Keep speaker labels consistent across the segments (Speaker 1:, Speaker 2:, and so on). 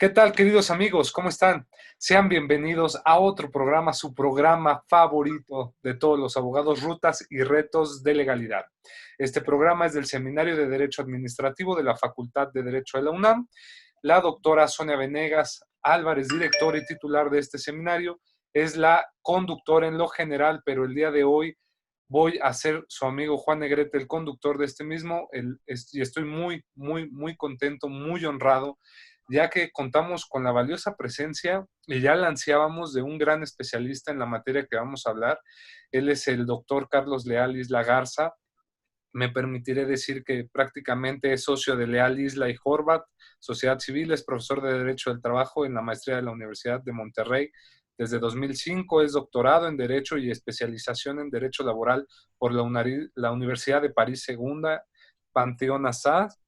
Speaker 1: ¿Qué tal, queridos amigos? ¿Cómo están? Sean bienvenidos a otro programa, su programa favorito de todos los abogados, Rutas y Retos de Legalidad. Este programa es del Seminario de Derecho Administrativo de la Facultad de Derecho de la UNAM. La doctora Sonia Venegas Álvarez, directora y titular de este seminario, es la conductora en lo general, pero el día de hoy voy a ser su amigo Juan Negrete, el conductor de este mismo, y estoy muy contento, muy honrado, ya que contamos con la valiosa presencia y ya la ansiábamos de un gran especialista en la materia que vamos a hablar. Él es el doctor Carlos Leal Isla Garza. Me permitiré decir que prácticamente es socio de Leal Isla y Horvath, Sociedad Civil, es profesor de Derecho del Trabajo en la maestría de la Universidad de Monterrey. Desde 2005 es doctorado en Derecho y especialización en Derecho Laboral por la Universidad de París Segunda, Panteón Assas.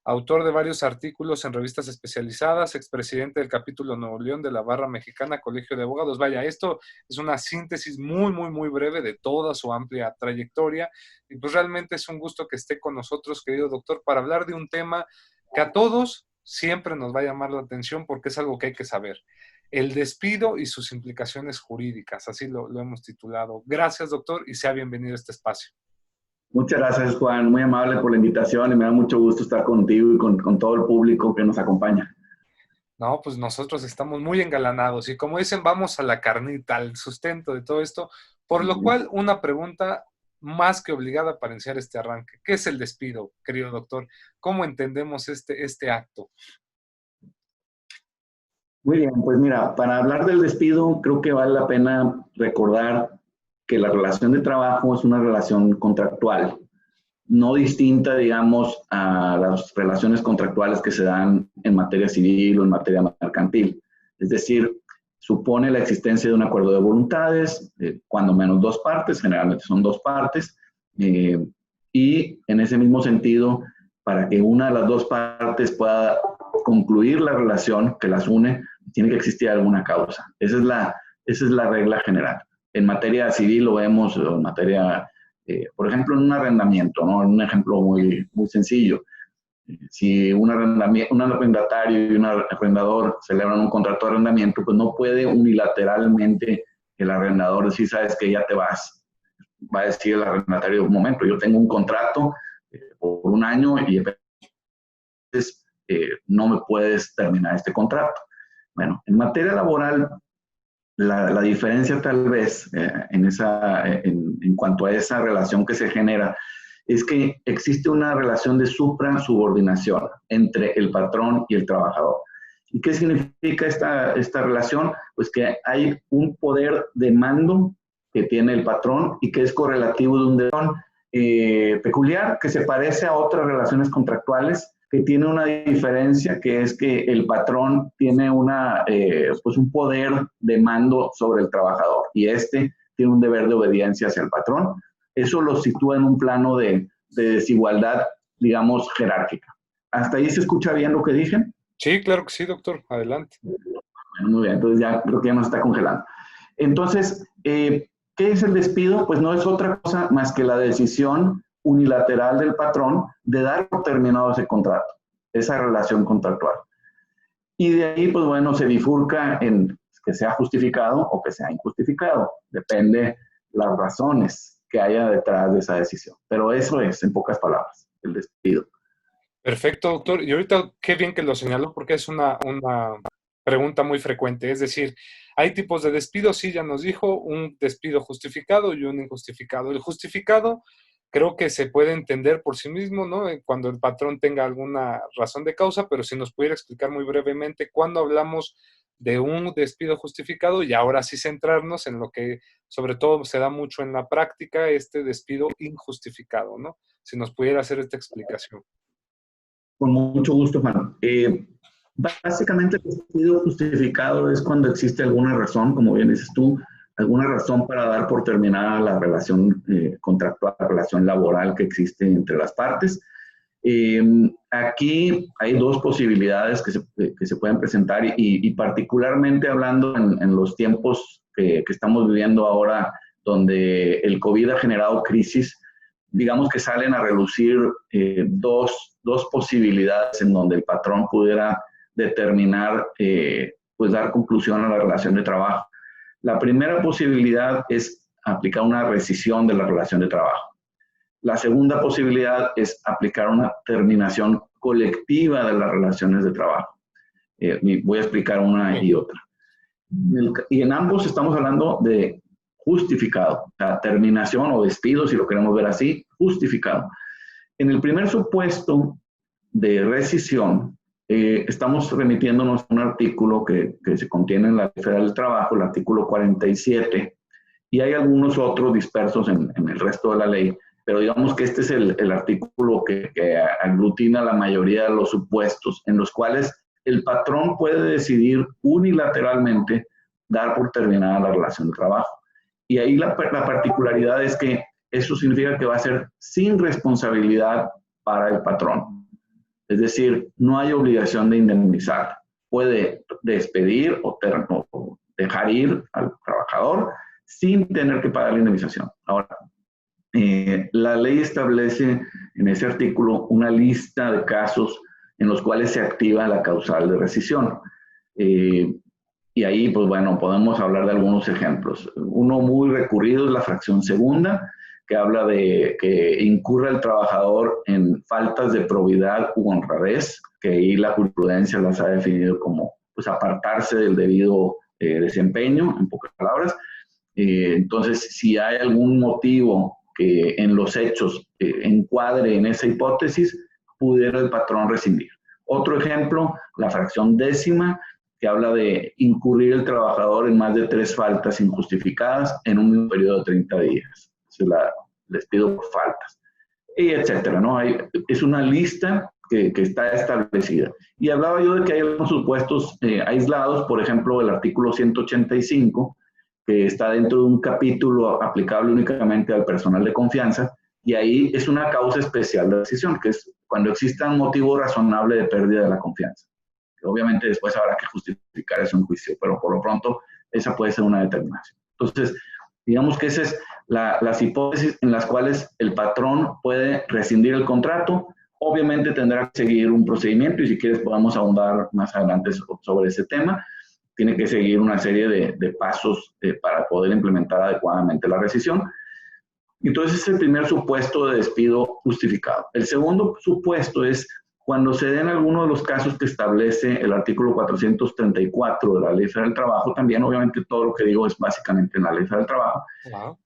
Speaker 1: Autor de varios artículos en revistas especializadas, expresidente del capítulo Nuevo León de la Barra Mexicana, Colegio de Abogados. Vaya, esto es una síntesis muy breve de toda su amplia trayectoria. Y pues realmente es un gusto que esté con nosotros, querido doctor, para hablar de un tema que a todos siempre nos va a llamar la atención porque es algo que hay que saber. El despido y sus implicaciones jurídicas, así lo hemos titulado. Gracias, doctor, y sea bienvenido a este espacio.
Speaker 2: Muchas gracias, Juan. Muy amable por la invitación y me da mucho gusto estar contigo y con todo el público que nos acompaña.
Speaker 1: No, pues nosotros estamos muy engalanados y como dicen, vamos a la carnita, al sustento de todo esto, por lo cual una pregunta más que obligada para iniciar este arranque. ¿Qué es el despido, querido doctor? ¿Cómo entendemos este acto?
Speaker 2: Muy bien, pues mira, para hablar del despido creo que vale la pena recordar que la relación de trabajo es una relación contractual, no distinta, digamos, a las relaciones contractuales que se dan en materia civil o en materia mercantil. Es decir, supone la existencia de un acuerdo de voluntades, cuando menos dos partes, generalmente son dos partes, y en ese mismo sentido, para que una de las dos partes pueda concluir la relación que las une, tiene que existir alguna causa. Esa es la regla general. En materia civil lo vemos, en materia, por ejemplo, en un arrendamiento, ¿no? Un ejemplo muy sencillo. Si un arrendatario y un arrendador celebran un contrato de arrendamiento, pues no puede unilateralmente el arrendador decir, sabes que ya te vas. Va a decir el arrendatario, un momento, yo tengo un contrato por un año y entonces no me puedes terminar este contrato. Bueno, en materia laboral, la diferencia tal vez en cuanto a esa relación que se genera es que existe una relación de supra-subordinación entre el patrón y el trabajador. ¿Y qué significa esta relación? Pues que hay un poder de mando que tiene el patrón y que es correlativo de un derecho peculiar que se parece a otras relaciones contractuales, que tiene una diferencia, que es que el patrón tiene pues un poder de mando sobre el trabajador y tiene un deber de obediencia hacia el patrón. Eso lo sitúa en un plano de desigualdad, digamos, jerárquica. ¿Hasta ahí se escucha bien lo que dije?
Speaker 1: Sí, claro que sí, doctor. Adelante.
Speaker 2: Bueno, muy bien, entonces ya creo que ya nos está congelando. Entonces, ¿qué es el despido? Pues no es otra cosa más que la decisión unilateral del patrón de dar por terminado ese contrato, esa relación contractual. Y de ahí, pues bueno, se bifurca en que sea justificado o que sea injustificado. Depende las razones que haya detrás de esa decisión. Pero eso es, en pocas palabras, el despido.
Speaker 1: Perfecto, doctor. Y ahorita qué bien que lo señaló porque es una pregunta muy frecuente. Es decir, hay tipos de despido, sí, ya nos dijo, un despido justificado y un injustificado. El justificado creo que se puede entender por sí mismo, ¿no? Cuando el patrón tenga alguna razón de causa, pero si nos pudiera explicar muy brevemente cuándo hablamos de un despido justificado y ahora sí centrarnos en lo que sobre todo se da mucho en la práctica, este despido injustificado, ¿no? Si nos pudiera hacer esta explicación.
Speaker 2: Con mucho gusto, Juan. Básicamente, el despido justificado es cuando existe alguna razón, como bien dices tú, alguna razón para dar por terminada la relación contractual, la relación laboral que existe entre las partes. Aquí hay dos posibilidades que se pueden presentar y particularmente hablando en los tiempos que estamos viviendo ahora, donde el COVID ha generado crisis, digamos que salen a relucir dos posibilidades en donde el patrón pudiera determinar, pues dar conclusión a la relación de trabajo. La primera posibilidad es aplicar una rescisión de la relación de trabajo. La segunda posibilidad es aplicar una terminación colectiva de las relaciones de trabajo. Voy a explicar una y otra. Y en ambos estamos hablando de justificado, o sea, terminación o despido, si lo queremos ver así, justificado. En el primer supuesto de rescisión, estamos remitiéndonos a un artículo que se contiene en la Ley Federal del Trabajo, el artículo 47, y hay algunos otros dispersos en el resto de la ley, pero digamos que este es el artículo que aglutina la mayoría de los supuestos en los cuales el patrón puede decidir unilateralmente dar por terminada la relación de trabajo. Y ahí la particularidad es que eso significa que va a ser sin responsabilidad para el patrón. Es decir, no hay obligación de indemnizar. Puede despedir o dejar ir al trabajador sin tener que pagar la indemnización. Ahora, la ley establece en ese artículo una lista de casos en los cuales se activa la causal de rescisión. Y ahí, pues bueno, podemos hablar de algunos ejemplos. Uno muy recurrido es la fracción segunda, que habla de que incurra el trabajador en faltas de probidad u honradez, que ahí la jurisprudencia las ha definido como pues, apartarse del debido desempeño, en pocas palabras. Entonces, si hay algún motivo que en los hechos encuadre en esa hipótesis, pudiera el patrón rescindir. Otro ejemplo, la fracción décima, que habla de incurrir el trabajador en más de 3 faltas injustificadas en un mismo periodo de 30 días. Es la despido por faltas, y etcétera, ¿no? Es una lista que está establecida. Y hablaba yo de que hay algunos supuestos aislados, por ejemplo, el artículo 185, que está dentro de un capítulo aplicable únicamente al personal de confianza, y ahí es una causa especial de rescisión, que es cuando exista un motivo razonable de pérdida de la confianza. Obviamente después habrá que justificar eso en juicio, pero por lo pronto esa puede ser una determinación. Entonces, digamos que esas es las hipótesis en las cuales el patrón puede rescindir el contrato. Obviamente tendrá que seguir un procedimiento y si quieres podamos ahondar más adelante sobre ese tema. Tiene que seguir una serie de pasos para poder implementar adecuadamente la rescisión. Entonces, es el primer supuesto de despido justificado. El segundo supuesto es cuando se den algunos de los casos que establece el artículo 434 de la Ley Federal del Trabajo, también obviamente todo lo que digo es básicamente en la Ley Federal del Trabajo. Wow.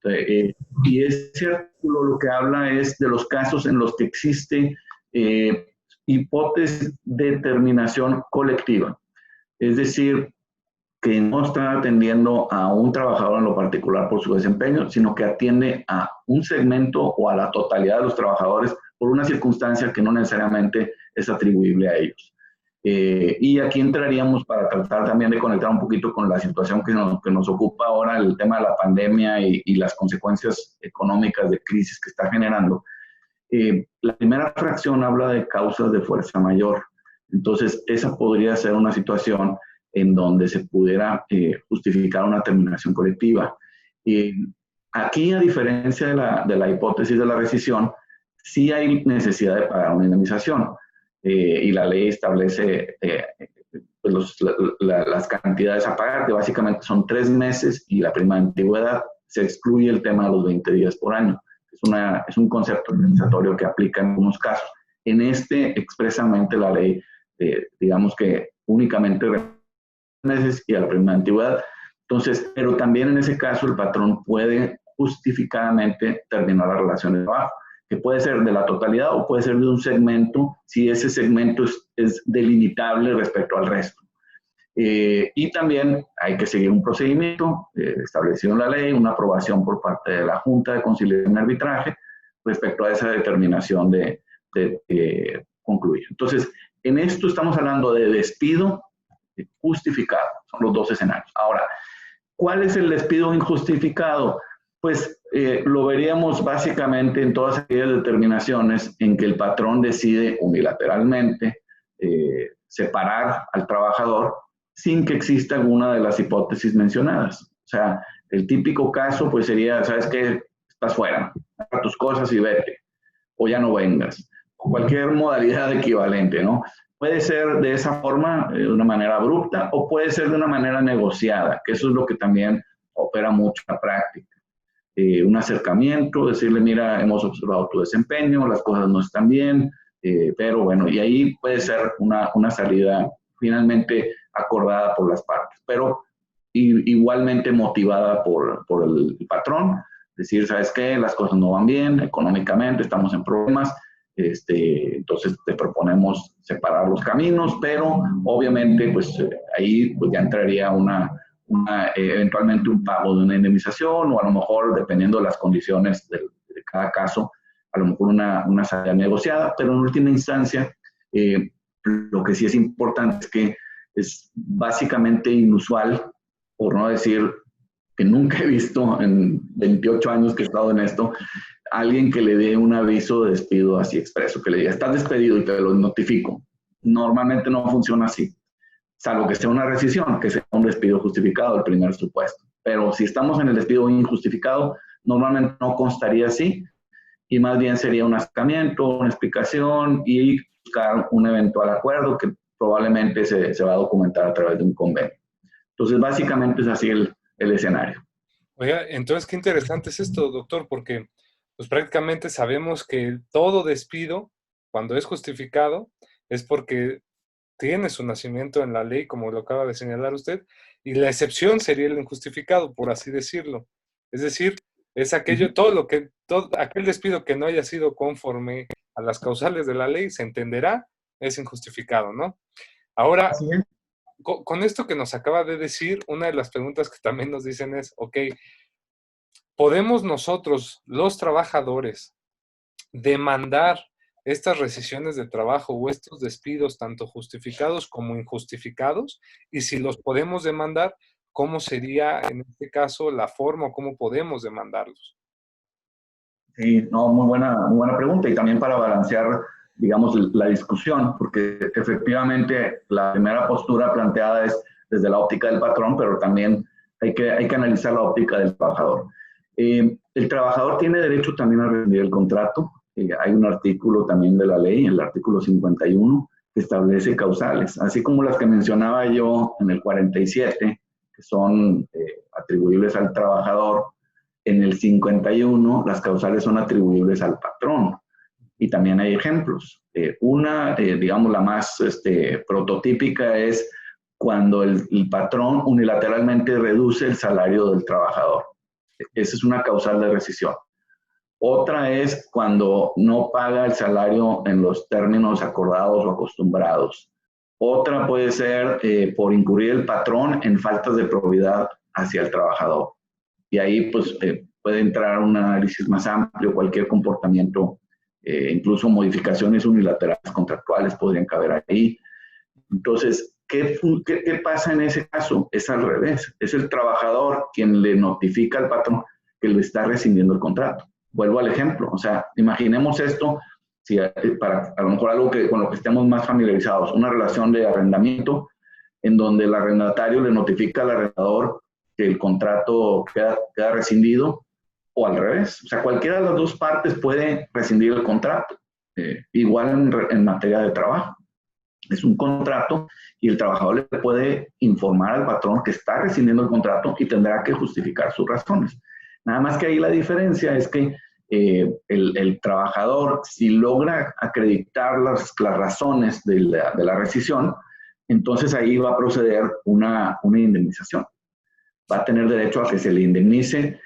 Speaker 2: Y ese artículo lo que habla es de los casos en los que existe hipótesis de terminación colectiva. Es decir, que no está atendiendo a un trabajador en lo particular por su desempeño, sino que atiende a un segmento o a la totalidad de los trabajadores por una circunstancia que no necesariamente es atribuible a ellos. Y aquí entraríamos para tratar también de conectar un poquito con la situación que nos ocupa ahora, el tema de la pandemia y las consecuencias económicas de crisis que está generando. La primera fracción habla de causas de fuerza mayor. Entonces, esa podría ser una situación en donde se pudiera justificar una terminación colectiva. Aquí, a diferencia de la hipótesis de la rescisión, sí hay necesidad de pagar una indemnización y la ley establece pues las cantidades a pagar, que básicamente son 3 meses y la prima de antigüedad. Se excluye el tema de los 20 días por año. Es un concepto organizatorio que aplica en algunos casos. En este, expresamente, la ley, digamos que únicamente meses y a la prima de antigüedad. Entonces, pero también en ese caso el patrón puede justificadamente terminar la relación de trabajo, que puede ser de la totalidad o puede ser de un segmento, si ese segmento es delimitable respecto al resto. Y también hay que seguir un procedimiento establecido en la ley, una aprobación por parte de la Junta de Conciliación y Arbitraje respecto a esa determinación de concluir. Entonces, en esto estamos hablando de despido justificado, son los 2 escenarios. Ahora, ¿cuál es el despido injustificado? Pues lo veríamos básicamente en todas aquellas determinaciones en que el patrón decide unilateralmente separar al trabajador sin que exista alguna de las hipótesis mencionadas. O sea, el típico caso pues sería, ¿sabes qué? Estás fuera, agarra tus cosas y vete, o ya no vengas, o cualquier modalidad equivalente, ¿no? Puede ser de esa forma, de una manera abrupta, o puede ser de una manera negociada, que eso es lo que también opera mucho en la práctica. Un acercamiento, decirle, mira, hemos observado tu desempeño, las cosas no están bien, pero bueno, y ahí puede ser una salida finalmente acordada por las partes, pero igualmente motivada por el patrón, decir, ¿sabes qué? Las cosas no van bien económicamente, estamos en problemas, entonces te proponemos separar los caminos, pero obviamente pues ahí pues ya entraría eventualmente un pago de una indemnización o a lo mejor, dependiendo de las condiciones de cada caso, a lo mejor una salida negociada, pero en última instancia, lo que sí es importante es que es básicamente inusual, por no decir que nunca he visto en 28 años que he estado en esto, alguien que le dé un aviso de despido así expreso, que le diga, estás despedido y te lo notifico. Normalmente no funciona así, salvo que sea una rescisión, que sea un despido justificado, el primer supuesto. Pero si estamos en el despido injustificado, normalmente no constaría así, y más bien sería un acercamiento, una explicación y buscar un eventual acuerdo que probablemente se va a documentar a través de un convenio. Entonces, básicamente es así el escenario.
Speaker 1: Oiga, entonces qué interesante es esto, doctor, porque pues prácticamente sabemos que todo despido, cuando es justificado, es porque tiene su nacimiento en la ley, como lo acaba de señalar usted, y la excepción sería el injustificado, por así decirlo. Es decir, es aquello, todo aquel despido que no haya sido conforme a las causales de la ley, se entenderá, es injustificado, ¿no? Ahora,
Speaker 2: Así es.
Speaker 1: con esto que nos acaba de decir, una de las preguntas que también nos dicen es, ok, ¿podemos nosotros, los trabajadores, demandar estas rescisiones de trabajo o estos despidos, tanto justificados como injustificados? Y si los podemos demandar, ¿cómo sería en este caso la forma o cómo podemos demandarlos?
Speaker 2: Sí, no, muy buena pregunta y también para balancear, digamos, la discusión, porque efectivamente la primera postura planteada es desde la óptica del patrón, pero también hay que analizar la óptica del trabajador. El trabajador tiene derecho también a rescindir el contrato. Hay un artículo también de la ley, el artículo 51, que establece causales, así como las que mencionaba yo en el 47, que son atribuibles al trabajador. En el 51, las causales son atribuibles al patrón. Y también hay ejemplos. Digamos, la más prototípica es cuando el patrón unilateralmente reduce el salario del trabajador. Esa es una causal de rescisión. Otra es cuando no paga el salario en los términos acordados o acostumbrados. Otra puede ser por incurrir el patrón en faltas de probidad hacia el trabajador. Y ahí pues puede entrar un análisis más amplio, cualquier comportamiento, incluso modificaciones unilaterales contractuales podrían caber ahí. Entonces, ¿qué pasa en ese caso? Es al revés, es el trabajador quien le notifica al patrón que le está rescindiendo el contrato. Vuelvo al ejemplo, o sea, imaginemos esto, si, para a lo mejor algo con lo que estemos más familiarizados, una relación de arrendamiento en donde el arrendatario le notifica al arrendador que el contrato queda rescindido, o al revés. O sea, cualquiera de las dos partes puede rescindir el contrato, igual en materia de trabajo. Es un contrato y el trabajador le puede informar al patrón que está rescindiendo el contrato y tendrá que justificar sus razones. Nada más que ahí la diferencia es que el trabajador, si logra acreditar las razones de la rescisión, entonces ahí va a proceder una indemnización. Va a tener derecho a que se le indemnice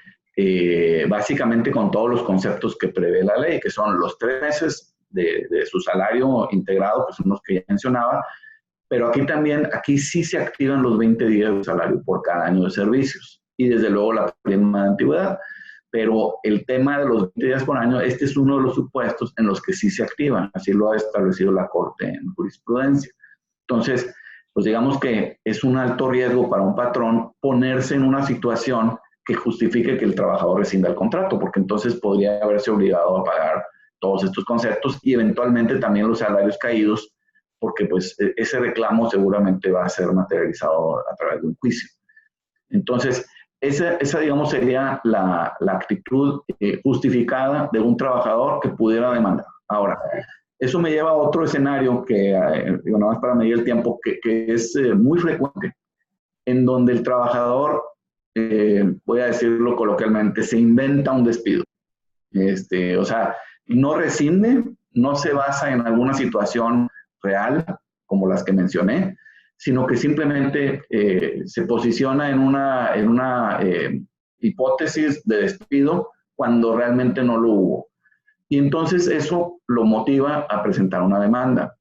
Speaker 2: básicamente con todos los conceptos que prevé la ley, que son los 3 meses de su salario integrado, que son los que ya mencionaba, pero aquí sí se activan los 20 días de salario por cada año de servicios y desde luego la prima de antigüedad. Pero el tema de los 20 días por año, este es uno de los supuestos en los que sí se activan, así lo ha establecido la Corte en jurisprudencia. Entonces, pues digamos que es un alto riesgo para un patrón ponerse en una situación que justifique que el trabajador rescinda el contrato, porque entonces podría haberse obligado a pagar todos estos conceptos y eventualmente también los salarios caídos, porque pues ese reclamo seguramente va a ser materializado a través de un juicio. Entonces, esa digamos, sería la actitud justificada de un trabajador que pudiera demandar. Ahora, Eso me lleva a otro escenario que, digo, nada más para medir el tiempo, que es muy frecuente, en donde el trabajador, voy a decirlo coloquialmente, se inventa un despido. O sea, no rescinde, no se basa en alguna situación real, como las que mencioné, sino que simplemente se posiciona en una hipótesis de despido cuando realmente no lo hubo. Y entonces eso lo motiva a presentar una demanda.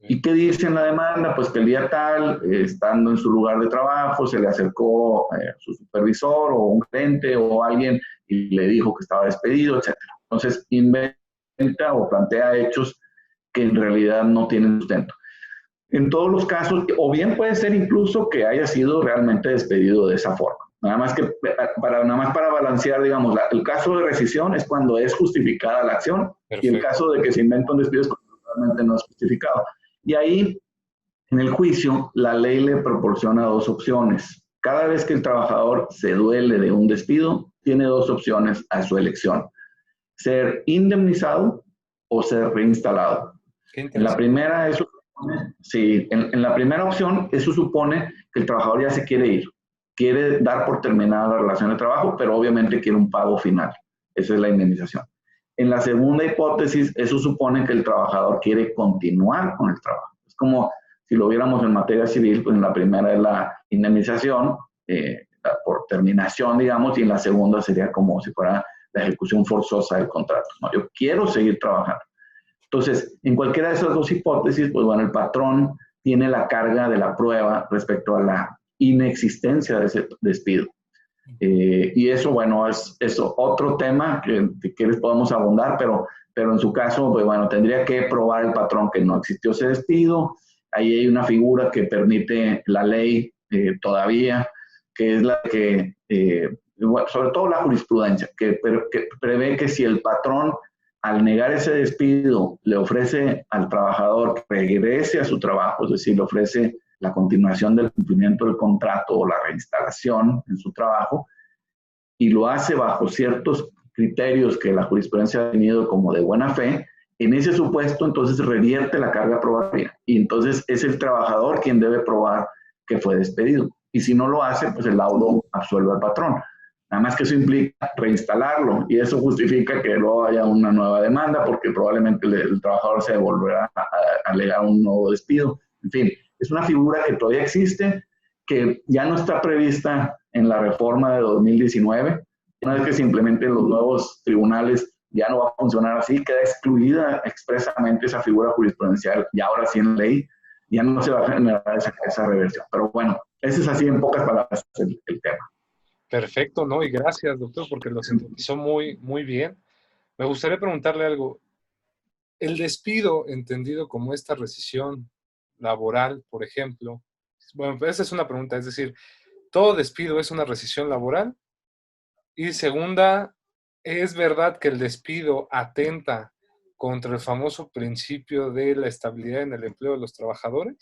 Speaker 2: ¿Y qué dice en la demanda? Pues que el día tal, estando en su lugar de trabajo, se le acercó su supervisor o un cliente o alguien y le dijo que estaba despedido, etc. Entonces inventa o plantea hechos que en realidad no tienen sustento. En todos los casos, o bien puede ser incluso que haya sido realmente despedido de esa forma. Nada más para balancear, digamos, el caso de rescisión es cuando es justificada la acción. Perfecto. Y el caso de que se inventa un despido es cuando realmente no es justificado. Y ahí, en el juicio, la ley le proporciona dos opciones. Cada vez que el trabajador se duele de un despido, tiene dos opciones a su elección: ser indemnizado o ser reinstalado. En la primera, en la primera opción, eso supone que el trabajador ya se quiere ir, quiere dar por terminada la relación de trabajo, pero obviamente quiere un pago final. Esa es la indemnización. En la segunda hipótesis, eso supone que el trabajador quiere continuar con el trabajo. Es como si lo viéramos en materia civil, pues en la primera es la indemnización por terminación, digamos, y en la segunda sería como si fuera la ejecución forzosa del contrato. ¿No? Yo quiero seguir trabajando. Entonces, en cualquiera de esas dos hipótesis, pues bueno, el patrón tiene la carga de la prueba respecto a la inexistencia de ese despido. Y eso, bueno, es otro tema que si quieres podemos abundar, pero en su caso, pues bueno, tendría que probar el patrón que no existió ese despido. Ahí hay una figura que permite la ley todavía, que es la que, bueno, sobre todo la jurisprudencia, que prevé que si el patrón, al negar ese despido, le ofrece al trabajador que regrese a su trabajo, es decir, le ofrece la continuación del cumplimiento del contrato o la reinstalación en su trabajo, y lo hace bajo ciertos criterios que la jurisprudencia ha definido como de buena fe, en ese supuesto entonces revierte la carga probatoria y entonces es el trabajador quien debe probar que fue despedido. Y si no lo hace, pues el laudo absuelve al patrón. Nada más que eso implica reinstalarlo y eso justifica que luego haya una nueva demanda porque probablemente el trabajador se volverá a alegar un nuevo despido. En fin, es una figura que todavía existe, que ya no está prevista en la reforma de 2019. Una vez que se implementen los nuevos tribunales, ya no va a funcionar así, queda excluida expresamente esa figura jurisprudencial y ahora sí en ley, ya no se va a generar esa reversión. Pero bueno, ese es así en pocas palabras el tema.
Speaker 1: Perfecto, ¿no? Y gracias, doctor, porque lo sintetizó muy, muy bien. Me gustaría preguntarle algo. El despido, entendido como esta rescisión laboral, por ejemplo, bueno, pues esa es una pregunta, es decir, ¿todo despido es una rescisión laboral? Y segunda, ¿es verdad que el despido atenta contra el famoso principio de la estabilidad en el empleo de los trabajadores?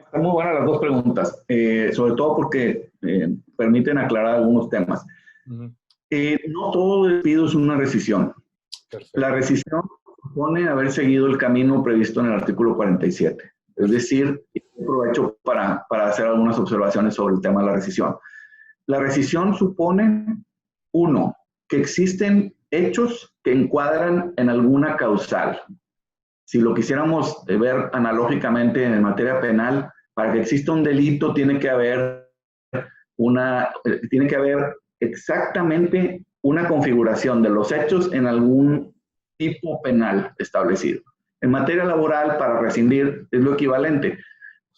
Speaker 2: Están muy buenas las dos preguntas, sobre todo porque permiten aclarar algunos temas. No todo despido es una rescisión. Perfecto. La rescisión supone haber seguido el camino previsto en el artículo 47. Es decir, aprovecho para hacer algunas observaciones sobre el tema de la rescisión. La rescisión supone, uno, que existen hechos que encuadran en alguna causal. Si lo quisiéramos ver analógicamente en materia penal, para que exista un delito tiene que haber exactamente una configuración de los hechos en algún tipo penal establecido. En materia laboral, para rescindir, es lo equivalente.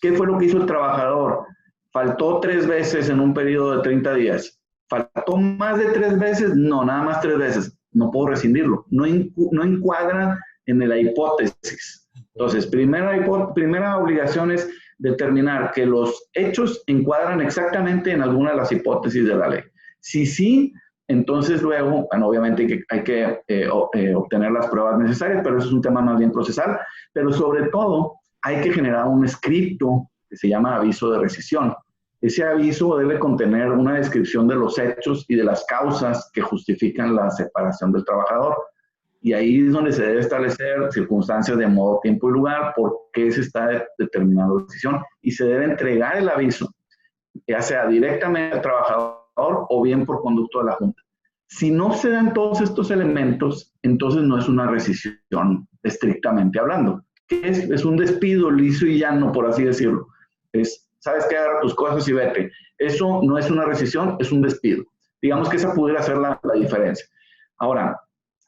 Speaker 2: ¿Qué fue lo que hizo el trabajador? ¿Faltó 3 veces en un periodo de 30 días? ¿Faltó más de 3 veces? No, nada más 3 veces. No puedo rescindirlo. No encuadra en la hipótesis. Entonces, primera obligación es determinar que los hechos encuadran exactamente en alguna de las hipótesis de la ley. Si sí, entonces luego, bueno, obviamente hay que obtener las pruebas necesarias, pero eso es un tema más bien procesal, pero sobre todo hay que generar un escrito que se llama aviso de rescisión. Ese aviso debe contener una descripción de los hechos y de las causas que justifican la separación del trabajador. Y ahí es donde se debe establecer circunstancias de modo, tiempo y lugar, por qué se está determinando la decisión, y se debe entregar el aviso, ya sea directamente al trabajador o bien por conducto de la Junta. Si no se dan todos estos elementos, entonces no es una rescisión estrictamente hablando. Es un despido liso y llano, por así decirlo. ¿Sabes qué? Agarra tus cosas y vete. Eso no es una rescisión, es un despido. Digamos que esa pudiera ser la diferencia. Ahora,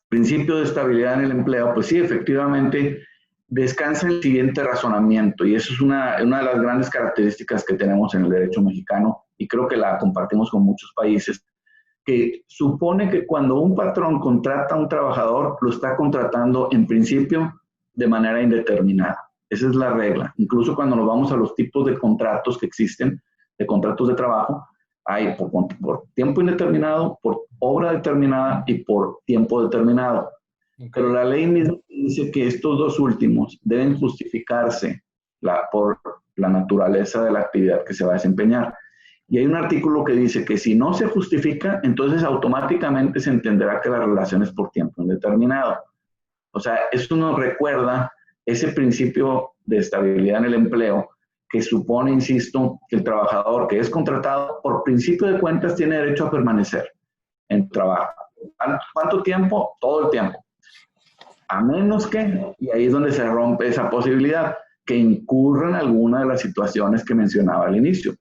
Speaker 2: principio de estabilidad en el empleo, pues sí, efectivamente, descansa en el siguiente razonamiento, y eso es una de las grandes características que tenemos en el derecho mexicano, y creo que la compartimos con muchos países, que supone que cuando un patrón contrata a un trabajador, lo está contratando en principio de manera indeterminada. Esa es la regla. Incluso cuando nos vamos a los tipos de contratos que existen, de contratos de trabajo, hay por tiempo indeterminado, por obra determinada y por tiempo determinado. Okay. Pero la ley misma dice que estos dos últimos deben justificarse por la naturaleza de la actividad que se va a desempeñar. Y hay un artículo que dice que si no se justifica, entonces automáticamente se entenderá que la relación es por tiempo indeterminado. O sea, eso nos recuerda ese principio de estabilidad en el empleo que supone, insisto, que el trabajador que es contratado, por principio de cuentas, tiene derecho a permanecer en trabajo. ¿Cuánto tiempo? Todo el tiempo. A menos que, y ahí es donde se rompe esa posibilidad, que incurra en alguna de las situaciones que mencionaba al inicio.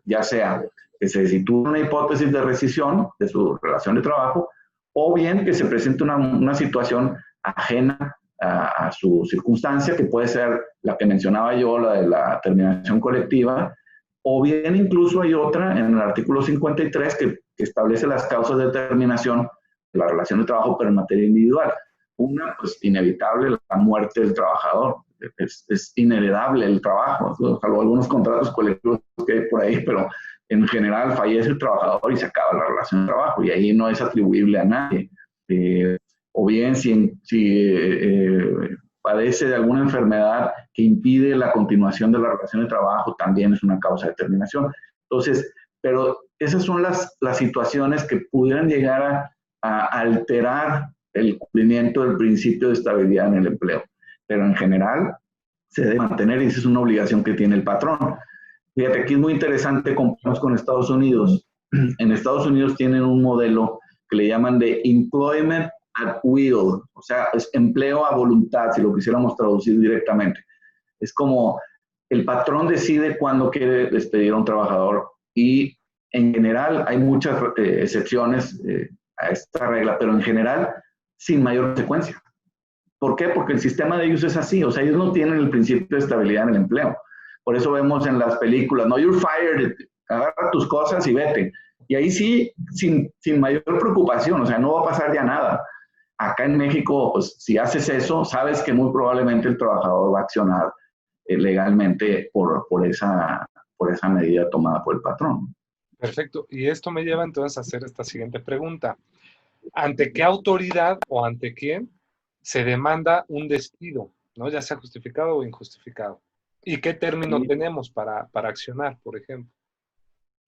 Speaker 2: Ya sea que se sitúe una hipótesis de rescisión de su relación de trabajo, o bien que se presente una situación ajena a su circunstancia, que puede ser la que mencionaba yo, la de la terminación colectiva, o bien incluso hay otra en el artículo 53 que establece las causas de terminación de la relación de trabajo, pero en materia individual. Una, pues inevitable, la muerte del trabajador. Es inheredable el trabajo, salvo algunos contratos colectivos que hay por ahí, pero en general fallece el trabajador y se acaba la relación de trabajo, y ahí no es atribuible a nadie. O bien si padece de alguna enfermedad que impide la continuación de la relación de trabajo, también es una causa de terminación. Entonces, pero esas son las situaciones que pudieran llegar a alterar el cumplimiento del principio de estabilidad en el empleo. Pero en general se debe mantener, y esa es una obligación que tiene el patrón. Fíjate, aquí es muy interesante compararnos con Estados Unidos. En Estados Unidos tienen un modelo que le llaman de employment at will, o sea, es empleo a voluntad, si lo quisiéramos traducir directamente. Es como el patrón decide cuándo quiere despedir a un trabajador, y en general hay muchas excepciones a esta regla, pero en general sin mayor consecuencia. ¿Por qué? Porque el sistema de ellos es así, o sea, ellos no tienen el principio de estabilidad en el empleo. Por eso vemos en las películas, no, you're fired, agarra tus cosas y vete. Y ahí sí, sin mayor preocupación, o sea, no va a pasar ya nada. Acá en México, pues, si haces eso, sabes que muy probablemente el trabajador va a accionar legalmente por esa medida tomada por el patrón.
Speaker 1: Perfecto. Y esto me lleva entonces a hacer esta siguiente pregunta. ¿Ante qué autoridad o ante quién se demanda un despido, ¿no? Ya sea justificado o injustificado? ¿Y qué término tenemos para accionar, por ejemplo?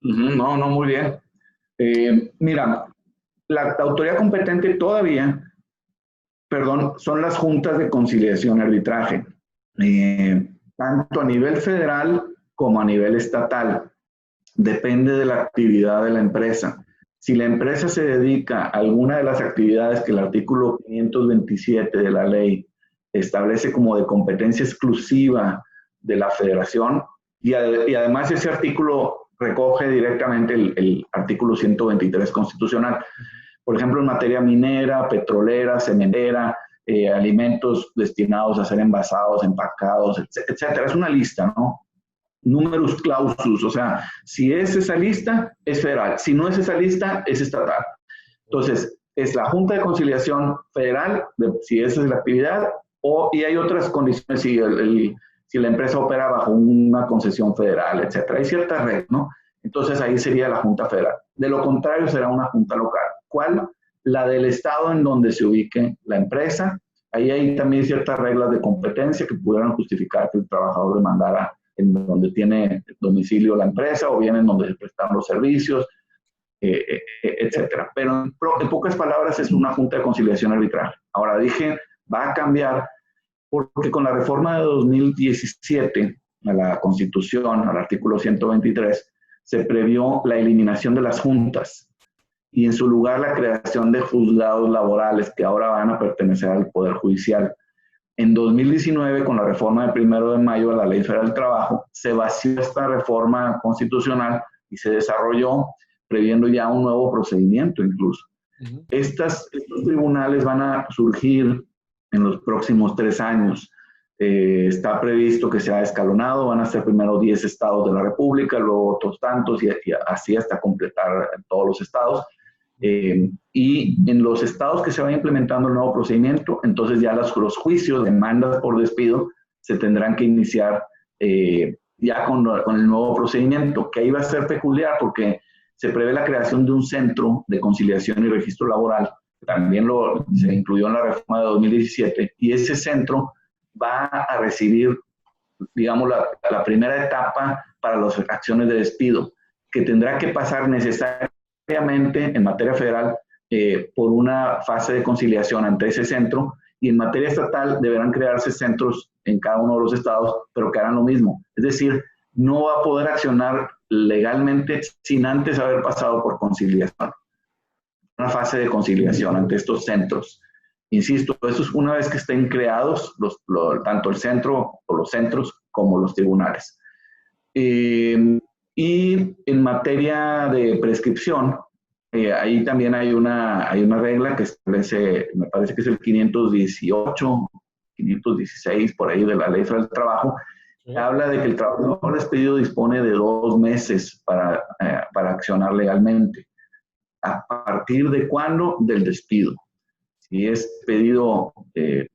Speaker 2: No, muy bien. Mira, la autoridad competente todavía, son las juntas de conciliación y arbitraje, tanto a nivel federal como a nivel estatal. Depende de la actividad de la empresa. Si la empresa se dedica a alguna de las actividades que el artículo 527 de la ley establece como de competencia exclusiva de la federación, y además ese artículo recoge directamente el artículo 123 constitucional. Por ejemplo, en materia minera, petrolera, cementera, alimentos destinados a ser envasados, empacados, etcétera. Es una lista, ¿no? Numerus clausus, o sea, si es esa lista, es federal. Si no es esa lista, es estatal. Entonces, es la Junta de Conciliación Federal, si esa es la actividad, y hay otras condiciones si la empresa opera bajo una concesión federal, etcétera. Hay ciertas reglas, ¿no? Entonces, ahí sería la Junta Federal. De lo contrario, será una Junta Local. ¿Cuál? La del estado en donde se ubique la empresa. Ahí hay también ciertas reglas de competencia que pudieran justificar que el trabajador demandara en donde tiene domicilio la empresa, o bien en donde se prestan los servicios. etcétera. Pero en pocas palabras es una junta de conciliación arbitral. Ahora dije, va a cambiar porque con la reforma de 2017 a la Constitución, al artículo 123, se previó la eliminación de las juntas y en su lugar la creación de juzgados laborales que ahora van a pertenecer al Poder Judicial. En 2019, con la reforma del 1 de mayo a la Ley Federal del Trabajo, se vació esta reforma constitucional y se desarrolló previendo ya un nuevo procedimiento incluso. Estos tribunales van a surgir en los próximos 3 años. Está previsto que sea escalonado, van a ser primero 10 estados de la República, luego otros tantos y así hasta completar todos los estados. Y en los estados que se va implementando el nuevo procedimiento, entonces ya los juicios, demandas por despido, se tendrán que iniciar ya con el nuevo procedimiento, que ahí va a ser peculiar porque se prevé la creación de un centro de conciliación y registro laboral, que también se incluyó en la reforma de 2017, y ese centro va a recibir, digamos, la primera etapa para las acciones de despido, que tendrá que pasar necesariamente en materia federal por una fase de conciliación ante ese centro, y en materia estatal deberán crearse centros en cada uno de los estados, pero que harán lo mismo. Es decir, no va a poder accionar legalmente sin antes haber pasado por conciliación. Una fase de conciliación ante estos centros. Insisto, eso es una vez que estén creados tanto el centro o los centros como los tribunales. Y en materia de prescripción, ahí también hay una regla que establece, me parece que es el 518, 516, por ahí de la Ley Federal del Trabajo, que habla de que el trabajador despedido dispone de 2 meses para accionar legalmente. ¿A partir de cuándo? Del despido. Si es pedido,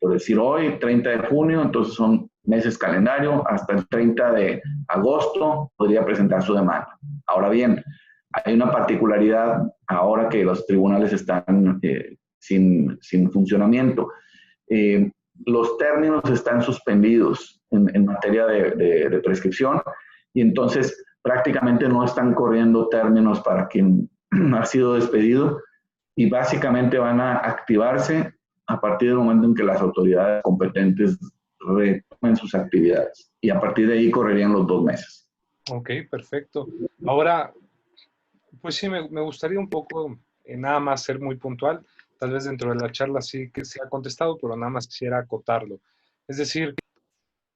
Speaker 2: por decir hoy, 30 de junio, entonces son meses calendario, hasta el 30 de agosto podría presentar su demanda. Ahora bien, hay una particularidad ahora que los tribunales están sin funcionamiento. Los términos están suspendidos en materia de prescripción y entonces prácticamente no están corriendo términos para quien ha sido despedido y básicamente van a activarse a partir del momento en que las autoridades competentes retomen sus actividades y a partir de ahí correrían los 2 meses.
Speaker 1: Ok, perfecto. Ahora, pues sí, me gustaría un poco nada más ser muy puntual. Tal vez dentro de la charla sí que se ha contestado, pero nada más quisiera acotarlo. Es decir,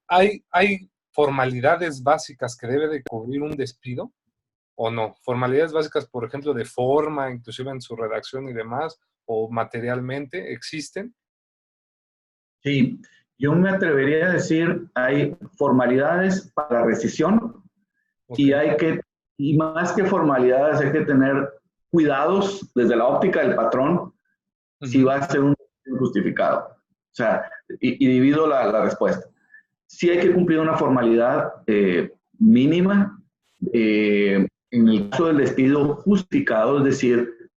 Speaker 1: ¿hay formalidades básicas que debe de cubrir un despido o no? Formalidades básicas, por ejemplo, de forma, inclusive en su redacción y demás, o materialmente, ¿existen?
Speaker 2: Sí, yo me atrevería a decir, hay formalidades para la rescisión y y más que formalidades, hay que tener cuidados desde la óptica del patrón si va a ser un injustificado. O sea, y divido la respuesta. Sí hay que cumplir una formalidad mínima en el caso del despido justificado, es decir,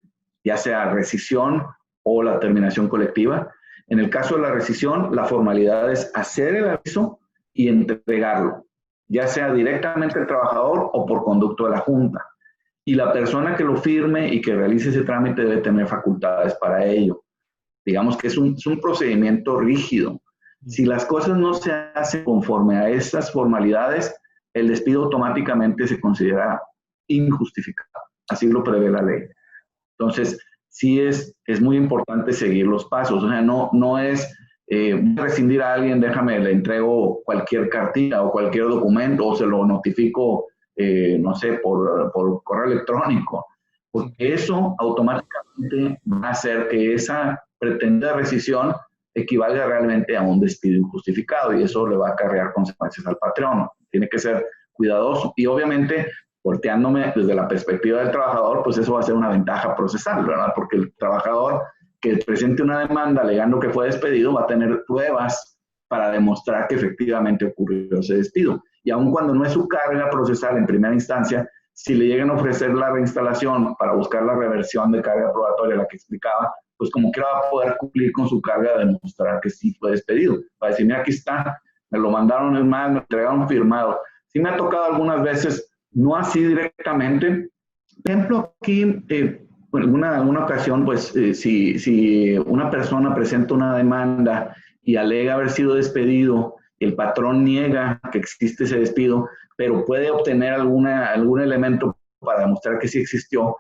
Speaker 2: ya sea rescisión o la terminación colectiva. En el caso de la rescisión, la formalidad es hacer el aviso y entregarlo, ya sea directamente al trabajador o por conducto de la Junta. Y la persona que lo firme y que realice ese trámite debe tener facultades para ello. Digamos que es un procedimiento rígido. Si las cosas no se hacen conforme a esas formalidades, el despido automáticamente se considera injustificado. Así lo prevé la ley. Entonces, sí es muy importante seguir los pasos. O sea, no es rescindir a alguien, le entrego cualquier cartilla o cualquier documento o se lo notifico, no sé, por correo electrónico. Porque eso automáticamente va a hacer que esa pretendida rescisión equivalga realmente a un despido injustificado y eso le va a acarrear consecuencias al patrón. Tiene que ser cuidadoso y obviamente volteándome desde la perspectiva del trabajador, pues eso va a ser una ventaja procesal, ¿verdad? Porque el trabajador que presente una demanda alegando que fue despedido va a tener pruebas para demostrar que efectivamente ocurrió ese despido. Y aun cuando no es su carga procesal en primera instancia, si le llegan a ofrecer la reinstalación para buscar la reversión de carga probatoria, la que explicaba, pues como que va a poder cumplir con su carga de demostrar que sí fue despedido. Va a decir, mira, aquí está, me lo mandaron, es más, me entregaron firmado. Sí me ha tocado algunas veces, no así directamente, Por ejemplo, aquí, en alguna ocasión, pues, si una persona presenta una demanda y alega haber sido despedido, el patrón niega que existe ese despido, pero puede obtener algún elemento para demostrar que sí existió,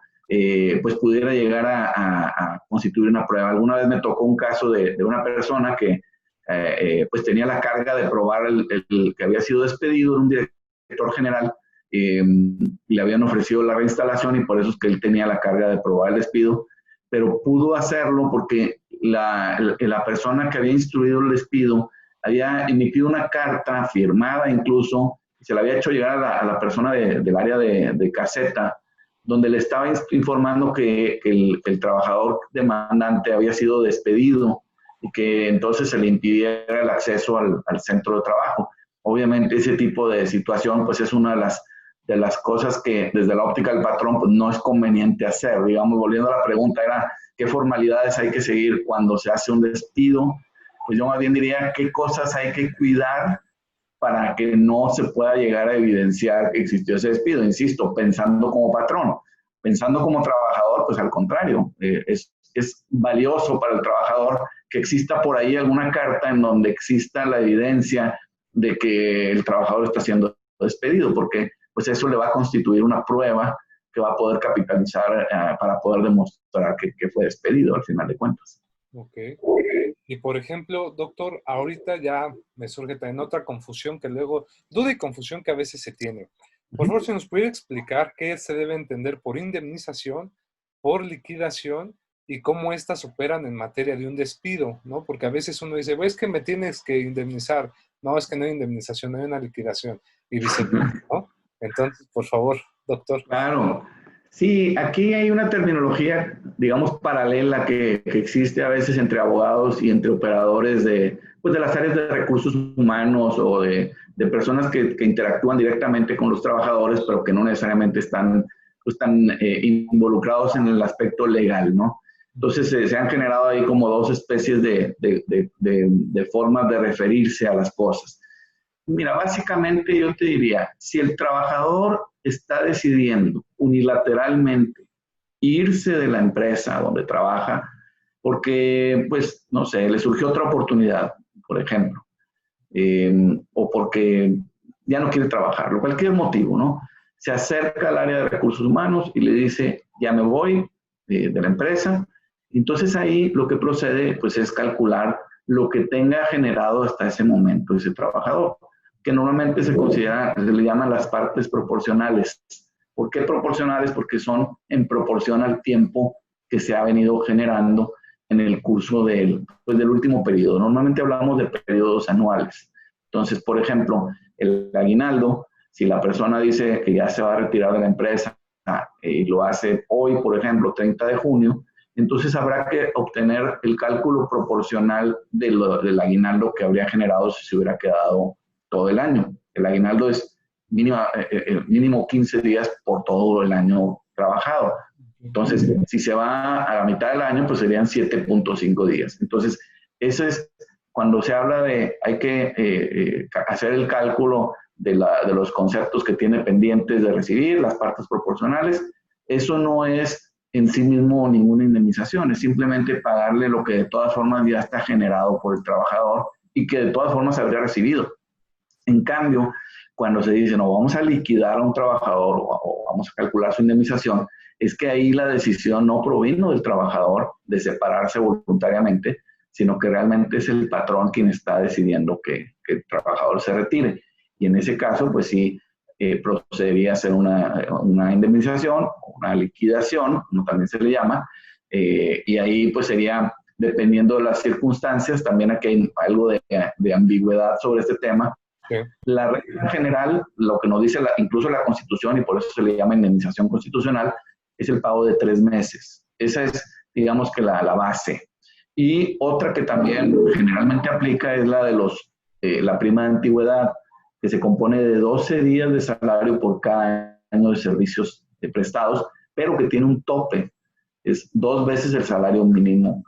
Speaker 2: pues pudiera llegar a constituir una prueba. Alguna vez me tocó un caso de una persona que pues tenía la carga de probar el que había sido despedido, un director general, le habían ofrecido la reinstalación y por eso es que él tenía la carga de probar el despido, pero pudo hacerlo porque la persona que había instruido el despido había emitido una carta firmada incluso, se la había hecho llegar a la persona del área de caseta, donde le estaba informando que el trabajador demandante había sido despedido y que entonces se le impidiera el acceso al centro de trabajo. Obviamente ese tipo de situación pues es una de las cosas que desde la óptica del patrón pues no es conveniente hacer. Digamos, volviendo a la pregunta, era ¿qué formalidades hay que seguir cuando se hace un despido? Pues yo más bien diría qué cosas hay que cuidar para que no se pueda llegar a evidenciar que existió ese despido. Insisto, pensando como patrón, pensando como trabajador, pues al contrario, es valioso para el trabajador que exista por ahí alguna carta en donde exista la evidencia de que el trabajador está siendo despedido, porque pues eso le va a constituir una prueba que va a poder capitalizar para poder demostrar que fue despedido al final de cuentas.
Speaker 1: Ok. Y por ejemplo, doctor, ahorita ya me surge también otra confusión que luego, duda y confusión que a veces se tiene. Por favor, si nos pudiera explicar qué se debe entender por indemnización, por liquidación y cómo éstas operan en materia de un despido, ¿no? Porque a veces uno dice, es que me tienes que indemnizar. No, es que no hay indemnización, hay una liquidación y viceversa, ¿no? Entonces, por favor, doctor.
Speaker 2: Claro. Sí, aquí hay una terminología, digamos, paralela que existe a veces entre abogados y entre operadores pues de las áreas de recursos humanos o de personas que interactúan directamente con los trabajadores, pero que no necesariamente están involucrados en el aspecto legal, ¿no? Entonces se han generado ahí como dos especies de formas de referirse a las cosas. Mira, básicamente yo te diría, si el trabajador está decidiendo unilateralmente irse de la empresa donde trabaja, porque, pues, no sé, le surgió otra oportunidad, por ejemplo, o porque ya no quiere trabajar, cualquier motivo, ¿no? Se acerca al área de recursos humanos y le dice, ya me voy de la empresa. Entonces ahí lo que procede, pues, es calcular lo que tenga generado hasta ese momento ese trabajador, que normalmente se considera, se le llaman las partes proporcionales. ¿Por qué proporcionales? Porque son en proporción al tiempo que se ha venido generando en el curso del último periodo. Normalmente hablamos de periodos anuales. Entonces, por ejemplo, el aguinaldo, si la persona dice que ya se va a retirar de la empresa y lo hace hoy, por ejemplo, 30 de junio, entonces habrá que obtener el cálculo proporcional del aguinaldo que habría generado si se hubiera quedado todo el año. El aguinaldo es mínimo 15 días por todo el año trabajado. Entonces, si se va a la mitad del año, pues serían 7.5 días. Entonces, eso es cuando se habla de, hay que hacer el cálculo de los conceptos que tiene pendientes de recibir, las partes proporcionales. Eso no es en sí mismo ninguna indemnización, es simplemente pagarle lo que de todas formas ya está generado por el trabajador y que de todas formas habría recibido. En cambio, cuando se dice, no, vamos a liquidar a un trabajador o vamos a calcular su indemnización, es que ahí la decisión no provino del trabajador de separarse voluntariamente, sino que realmente es el patrón quien está decidiendo que el trabajador se retire. Y en ese caso, pues sí, procedería a hacer una indemnización, una liquidación, como también se le llama, y ahí pues sería, dependiendo de las circunstancias, también aquí hay algo de ambigüedad sobre este tema. Sí. La regla general, lo que nos dice incluso la Constitución, y por eso se le llama indemnización constitucional, es el pago de 3 meses. Esa es, digamos que la base. Y otra que también generalmente aplica es la de la prima de antigüedad, que se compone de 12 días de salario por cada año de servicios prestados, pero que tiene un tope. Es 2 veces el salario mínimo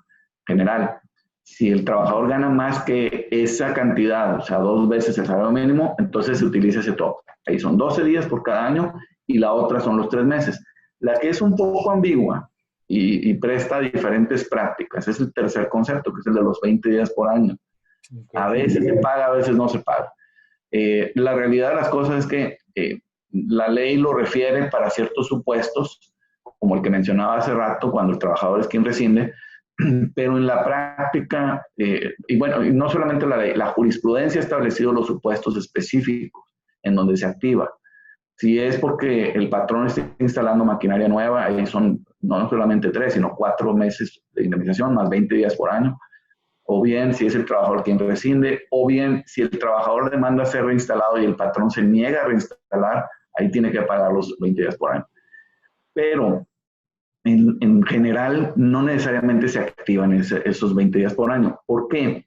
Speaker 2: general. Si el trabajador gana más que esa cantidad, o sea, 2 veces el salario mínimo, entonces se utiliza ese tope. Ahí son 12 días por cada año y la otra son los 3 meses. La que es un poco ambigua y presta diferentes prácticas es el tercer concepto, que es el de los 20 días por año. A veces se paga, a veces no se paga. La realidad de las cosas es que la ley lo refiere para ciertos supuestos, como el que mencionaba hace rato, cuando el trabajador es quien rescinde, pero en la práctica, y bueno, y no solamente la ley, la jurisprudencia ha establecido los supuestos específicos en donde se activa. Si es porque el patrón está instalando maquinaria nueva, ahí son no solamente 3, sino 4 meses de indemnización, más 20 días por año. O bien si es el trabajador quien rescinde, o bien si el trabajador demanda ser reinstalado y el patrón se niega a reinstalar, ahí tiene que pagar los 20 días por año. Pero en general no necesariamente se activan esos 20 días por año. ¿Por qué?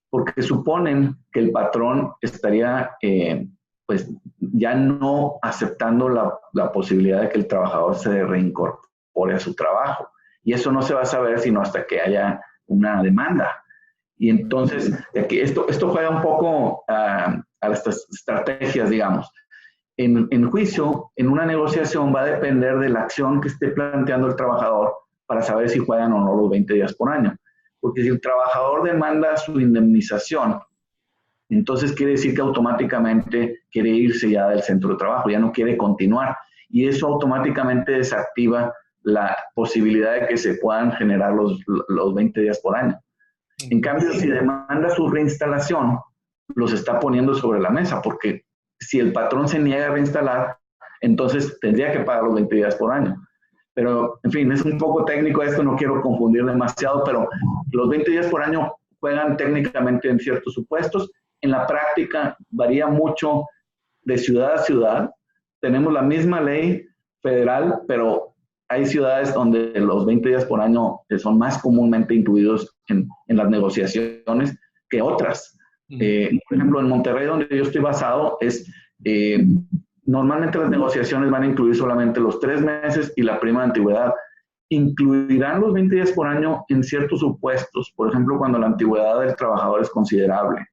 Speaker 2: Porque suponen que el patrón estaría pues ya no aceptando la posibilidad de que el trabajador se reincorpore a su trabajo. Y eso no se va a saber sino hasta que haya una demanda. Y entonces, esto juega un poco a las estrategias, digamos. En juicio, en una negociación, va a depender de la acción que esté planteando el trabajador para saber si juegan o no los 20 días por año. Porque si el trabajador demanda su indemnización, entonces quiere decir que automáticamente quiere irse ya del centro de trabajo, ya no quiere continuar. Y eso automáticamente desactiva la posibilidad de que se puedan generar los 20 días por año. En cambio, si demanda su reinstalación, los está poniendo sobre la mesa, porque si el patrón se niega a reinstalar, entonces tendría que pagar los 20 días por año. Pero, en fin, es un poco técnico esto, no quiero confundir demasiado, pero los 20 días por año juegan técnicamente en ciertos supuestos. En la práctica varía mucho de ciudad a ciudad. Tenemos la misma ley federal, pero hay ciudades donde los 20 días por año son más comúnmente incluidos en las negociaciones que otras. Por ejemplo, en Monterrey, donde yo estoy basado, normalmente las negociaciones van a incluir solamente los 3 meses y la prima de antigüedad. Incluirán los 20 días por año en ciertos supuestos, por ejemplo, cuando la antigüedad del trabajador es considerable.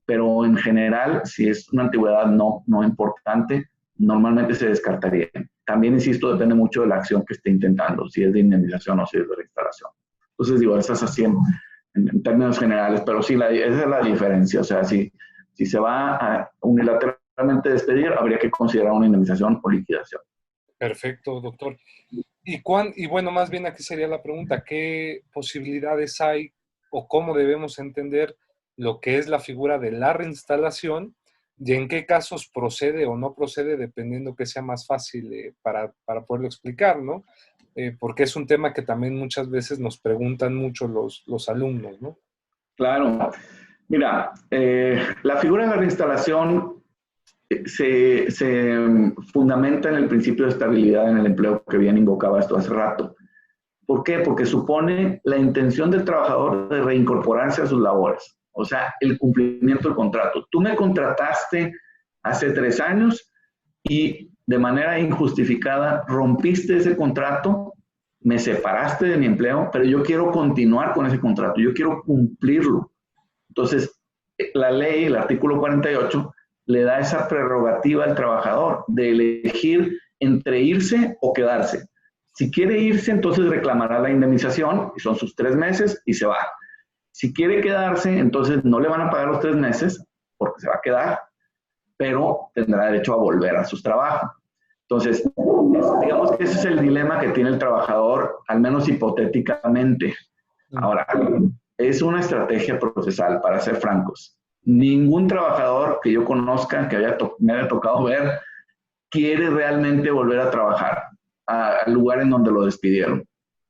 Speaker 2: Pero en general, si es una antigüedad no importante, normalmente se descartaría. También, insisto, depende mucho de la acción que esté intentando, si es de indemnización o si es de reinstalación. Entonces, digo, estas así en términos generales, pero sí, esa es la diferencia. O sea, si se va a unilateralmente despedir, habría que considerar una indemnización o liquidación.
Speaker 1: Perfecto, doctor. Y bueno, más bien aquí sería la pregunta, ¿qué posibilidades hay o cómo debemos entender lo que es la figura de la reinstalación y en qué casos procede o no procede, dependiendo que sea más fácil para poderlo explicar, ¿no? Porque es un tema que también muchas veces nos preguntan mucho los alumnos, ¿no?
Speaker 2: Claro. Mira, la figura de la reinstalación se fundamenta en el principio de estabilidad en el empleo que bien invocaba esto hace rato. ¿Por qué? Porque supone la intención del trabajador de reincorporarse a sus labores, o sea, el cumplimiento del contrato. Tú me contrataste hace 3 años y de manera injustificada rompiste ese contrato, me separaste de mi empleo, pero yo quiero continuar con ese contrato, yo quiero cumplirlo. Entonces, la ley, el artículo 48, le da esa prerrogativa al trabajador de elegir entre irse o quedarse. Si quiere irse, entonces reclamará la indemnización, y son sus 3 meses, y se va. Si quiere quedarse, entonces no le van a pagar los 3 meses, porque se va a quedar, pero tendrá derecho a volver a sus trabajos. Entonces, digamos que ese es el dilema que tiene el trabajador, al menos hipotéticamente. Ahora, es una estrategia procesal, para ser francos. Ningún trabajador que yo conozca, que me haya tocado ver, quiere realmente volver a trabajar al lugar en donde lo despidieron.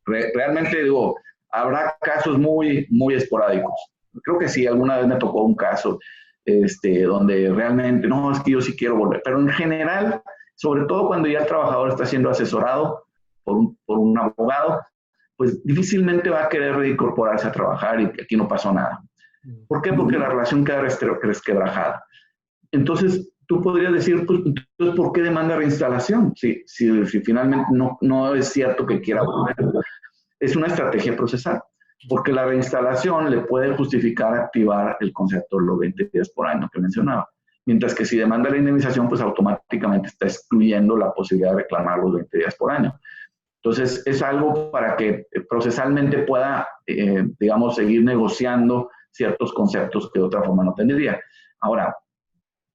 Speaker 2: Realmente, digo, habrá casos muy, muy esporádicos. Creo que sí, alguna vez me tocó un caso donde realmente, no, es que yo sí quiero volver. Pero en general, sobre todo cuando ya el trabajador está siendo asesorado por un abogado, pues difícilmente va a querer reincorporarse a trabajar y aquí no pasó nada. ¿Por qué? Porque la relación queda resquebrajada. Entonces, tú podrías decir, pues, entonces, ¿por qué demanda reinstalación? Si finalmente no es cierto que quiera volver. Es una estrategia procesal, porque la reinstalación le puede justificar activar el concepto de los 20 días por año que mencionaba. mientras que si demanda la indemnización, pues automáticamente está excluyendo la posibilidad de reclamar los 20 días por año. Entonces, es algo para que procesalmente pueda, digamos, seguir negociando ciertos conceptos que de otra forma no tendría. Ahora,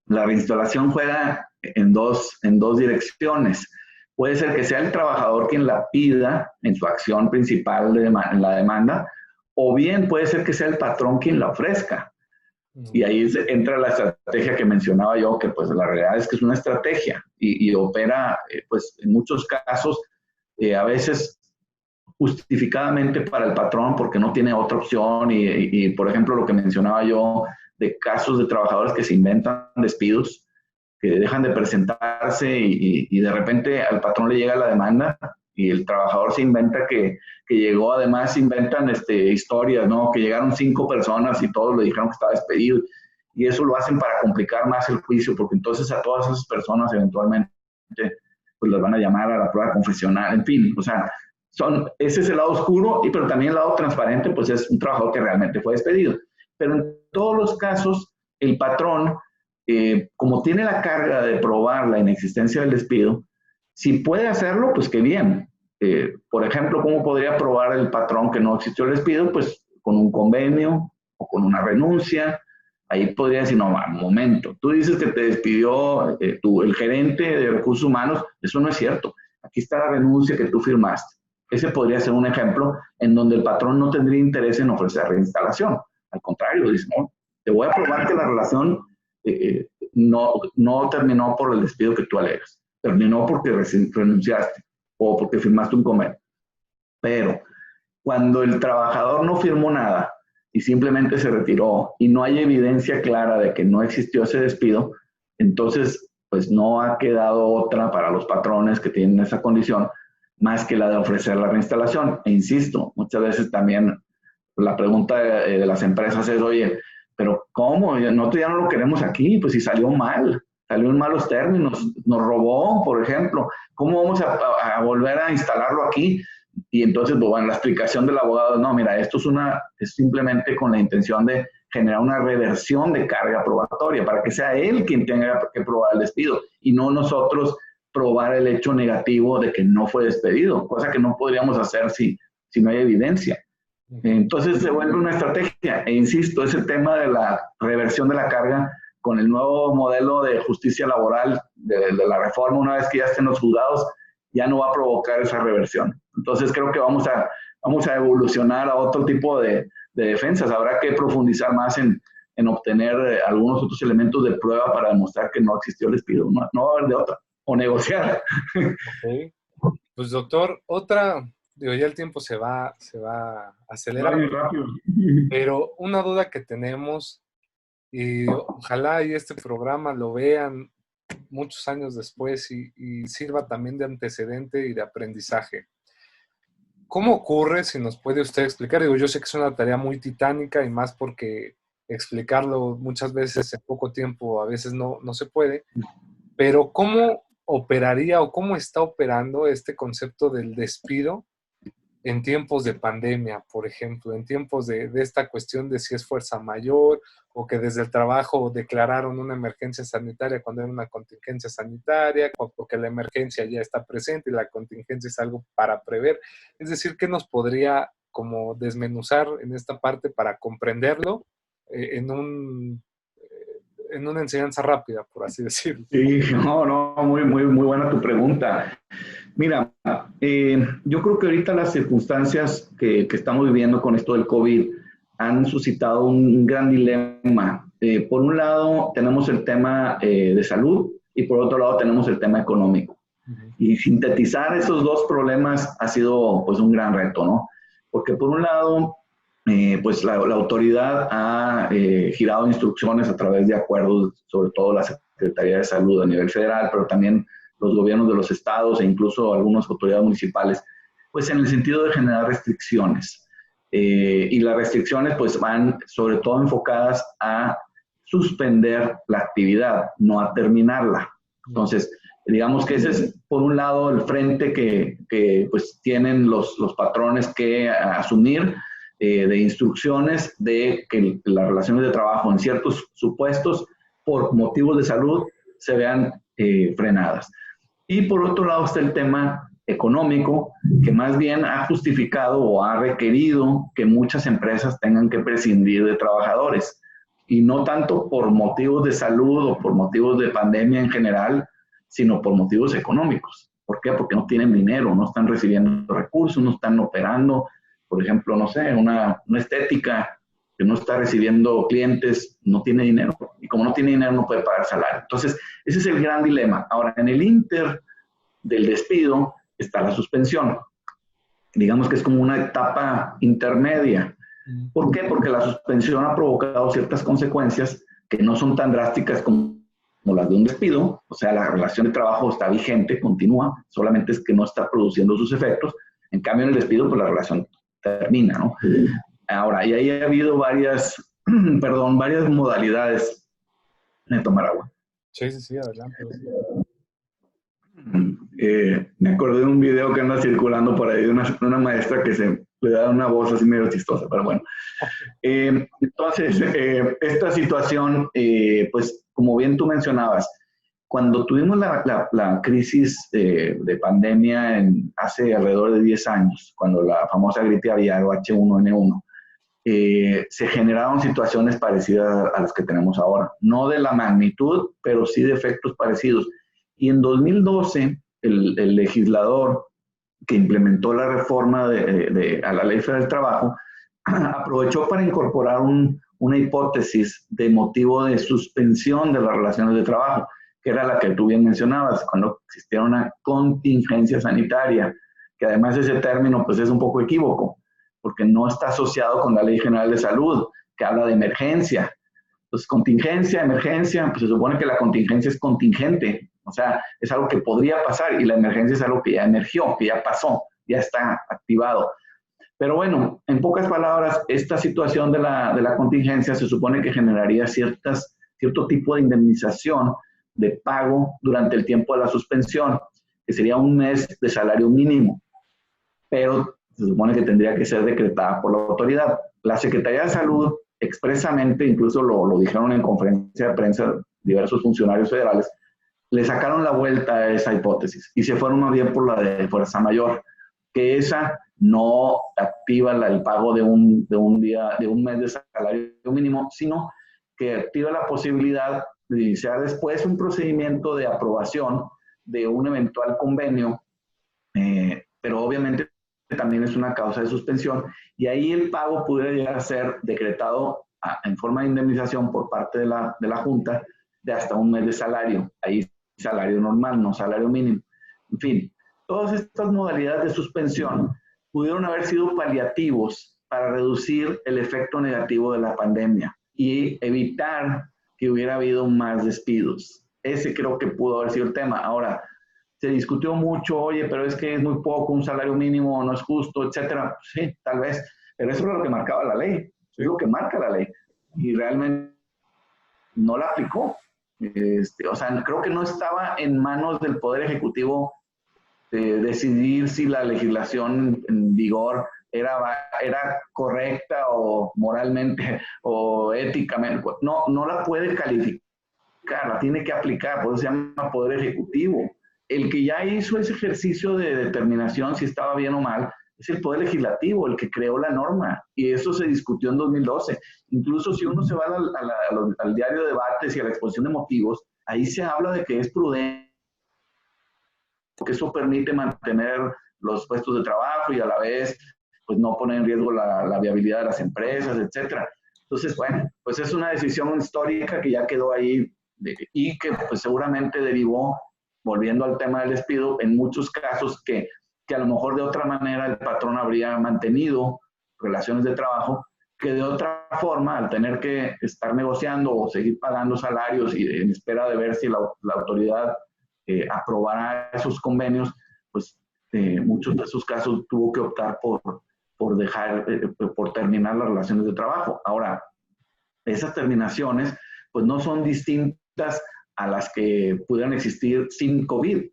Speaker 2: la reinstalación juega en dos direcciones. Puede ser que sea el trabajador quien la pida en su acción principal en la demanda, o bien puede ser que sea el patrón quien la ofrezca. Y ahí entra la estrategia que mencionaba yo, que pues la realidad es que es una estrategia y opera, pues en muchos casos, a veces justificadamente para el patrón porque no tiene otra opción y, por ejemplo, lo que mencionaba yo de casos de trabajadores que se inventan despidos, que dejan de presentarse y de repente al patrón le llega la demanda y el trabajador se inventa que llegó, además se inventan historias, ¿no? Que llegaron 5 personas y todos le dijeron que estaba despedido y eso lo hacen para complicar más el juicio porque entonces a todas esas personas eventualmente pues las van a llamar a la prueba confesional, en fin, o sea, ese es el lado oscuro, pero también el lado transparente, pues es un trabajador que realmente fue despedido. Pero en todos los casos, el patrón, como tiene la carga de probar la inexistencia del despido, si puede hacerlo, pues qué bien. Por ejemplo, ¿cómo podría probar el patrón que no existió el despido? Pues con un convenio o con una renuncia. Ahí podría decir, no, un momento, tú dices que te despidió el gerente de recursos humanos, eso no es cierto. Aquí está la renuncia que tú firmaste. Ese podría ser un ejemplo en donde el patrón no tendría interés en ofrecer reinstalación. Al contrario, dice, no, te voy a probar que la relación no terminó por el despido que tú alegas. Terminó porque renunciaste o porque firmaste un convenio. Pero cuando el trabajador no firmó nada y simplemente se retiró y no hay evidencia clara de que no existió ese despido, entonces pues no ha quedado otra para los patrones que tienen esa condición más que la de ofrecer la reinstalación. E insisto, muchas veces también la pregunta de las empresas es, oye, pero ¿cómo? Nosotros ya no lo queremos aquí, pues si salió mal, salió en malos términos, nos robó, por ejemplo, ¿cómo vamos a volver a instalarlo aquí? Y entonces, bueno, la explicación del abogado, no, mira, esto es simplemente con la intención de generar una reversión de carga probatoria para que sea él quien tenga que probar el despido y no nosotros probar el hecho negativo de que no fue despedido, cosa que no podríamos hacer si no hay evidencia. Entonces se vuelve una estrategia, e insisto, ese tema de la reversión de la carga con el nuevo modelo de justicia laboral de la reforma, una vez que ya estén los juzgados, ya no va a provocar esa reversión. Entonces creo que vamos a evolucionar a otro tipo de defensas. Habrá que profundizar más en obtener algunos otros elementos de prueba para demostrar que no existió el despido. No va a haber de otra. O negociar.
Speaker 1: Okay. Pues doctor, digo, ya el tiempo se va acelerando, pero una duda que tenemos, y ojalá y este programa lo vean muchos años después y sirva también de antecedente y de aprendizaje. ¿Cómo ocurre, si nos puede usted explicar? Digo, yo sé que es una tarea muy titánica y más porque explicarlo muchas veces en poco tiempo a veces no se puede, pero ¿cómo operaría o cómo está operando este concepto del despido en tiempos de pandemia, por ejemplo, en tiempos de esta cuestión de si es fuerza mayor o que desde el trabajo declararon una emergencia sanitaria cuando era una contingencia sanitaria, porque la emergencia ya está presente y la contingencia es algo para prever? Es decir, ¿qué nos podría como desmenuzar en esta parte para comprenderlo en una enseñanza rápida, por así decirlo?
Speaker 2: Sí, muy buena tu pregunta. Mira, yo creo que ahorita las circunstancias que estamos viviendo con esto del COVID han suscitado un gran dilema. Por un lado tenemos el tema de salud y por otro lado tenemos el tema económico. Y sintetizar esos dos problemas ha sido pues un gran reto, ¿no? Porque por un lado, pues la autoridad ha girado instrucciones a través de acuerdos, sobre todo la Secretaría de Salud a nivel federal, pero también los gobiernos de los estados e incluso algunas autoridades municipales, pues en el sentido de generar restricciones. Y las restricciones pues van sobre todo enfocadas a suspender la actividad, no a terminarla. Entonces, digamos que ese es, por un lado, el frente que pues tienen los patrones que asumir de instrucciones de que las relaciones de trabajo en ciertos supuestos por motivos de salud se vean frenadas. Y por otro lado está el tema económico, que más bien ha justificado o ha requerido que muchas empresas tengan que prescindir de trabajadores, y no tanto por motivos de salud o por motivos de pandemia en general, sino por motivos económicos. ¿Por qué? Porque no tienen dinero, no están recibiendo recursos, no están operando. Por ejemplo, no sé, una estética que no está recibiendo clientes, no tiene dinero. Y como no tiene dinero, no puede pagar salario. Entonces, ese es el gran dilema. Ahora, en el inter del despido está la suspensión. Digamos que es como una etapa intermedia. ¿Por qué? Porque la suspensión ha provocado ciertas consecuencias que no son tan drásticas como las de un despido. O sea, la relación de trabajo está vigente, continúa, solamente es que no está produciendo sus efectos. En cambio, en el despido, pues la relación termina, ¿no? Ahora, y ahí ha habido varias modalidades de tomar agua.
Speaker 1: Sí, adelante.
Speaker 2: Me acordé de un video que anda circulando por ahí de una maestra que se le da una voz así medio chistosa, pero bueno. Entonces, esta situación, pues como bien tú mencionabas, cuando tuvimos la crisis de pandemia hace alrededor de 10 años, cuando la famosa gripe aviar o H1N1, se generaron situaciones parecidas a las que tenemos ahora. No de la magnitud, pero sí de efectos parecidos. Y en 2012, el legislador que implementó la reforma a la Ley Federal del Trabajo aprovechó para incorporar una hipótesis de motivo de suspensión de las relaciones de trabajo, que era la que tú bien mencionabas, cuando existía una contingencia sanitaria, que además ese término pues es un poco equívoco, porque no está asociado con la Ley General de Salud, que habla de emergencia. Entonces, contingencia, emergencia, pues se supone que la contingencia es contingente, o sea, es algo que podría pasar, y la emergencia es algo que ya emergió, que ya pasó, ya está activado. Pero bueno, en pocas palabras, esta situación de la contingencia se supone que generaría cierto tipo de indemnización de pago durante el tiempo de la suspensión, que sería un mes de salario mínimo, pero se supone que tendría que ser decretada por la autoridad. La Secretaría de Salud expresamente, incluso lo dijeron en conferencia de prensa diversos funcionarios federales, le sacaron la vuelta a esa hipótesis y se fueron más bien por la de fuerza mayor, que esa no activa el pago de un mes de salario mínimo, sino que activa la posibilidad de iniciar después un procedimiento de aprobación de un eventual convenio, pero obviamente también es una causa de suspensión, y ahí el pago pudiera llegar a ser decretado en forma de indemnización por parte de la Junta de hasta un mes de salario. Ahí salario normal, no salario mínimo. En fin, todas estas modalidades de suspensión pudieron haber sido paliativos para reducir el efecto negativo de la pandemia y evitar que hubiera habido más despidos. Ese creo que pudo haber sido el tema. Ahora, se discutió mucho, oye, pero es que es muy poco, un salario mínimo no es justo, etcétera. Sí, tal vez, pero eso es lo que marcaba la ley, eso es lo que marca la ley, y realmente no la aplicó. O sea, creo que no estaba en manos del Poder Ejecutivo decidir si la legislación en vigor era correcta o moralmente o éticamente. No la puede calificar, la tiene que aplicar, por eso se llama Poder Ejecutivo. El que ya hizo ese ejercicio de determinación si estaba bien o mal es el Poder Legislativo, el que creó la norma, y eso se discutió en 2012. Incluso si uno se va al diario de debates y a la exposición de motivos, ahí se habla de que es prudente, porque eso permite mantener los puestos de trabajo y a la vez pues no poner en riesgo la viabilidad de las empresas, etcétera. Entonces, bueno, pues es una decisión histórica que ya quedó ahí y que pues seguramente derivó, volviendo al tema del despido, en muchos casos que a lo mejor de otra manera el patrón habría mantenido relaciones de trabajo, que de otra forma, al tener que estar negociando o seguir pagando salarios y en espera de ver si la autoridad aprobará esos convenios, pues muchos de esos casos tuvo que optar por terminar las relaciones de trabajo. Ahora, esas terminaciones pues no son distintas a las que pudieran existir sin COVID.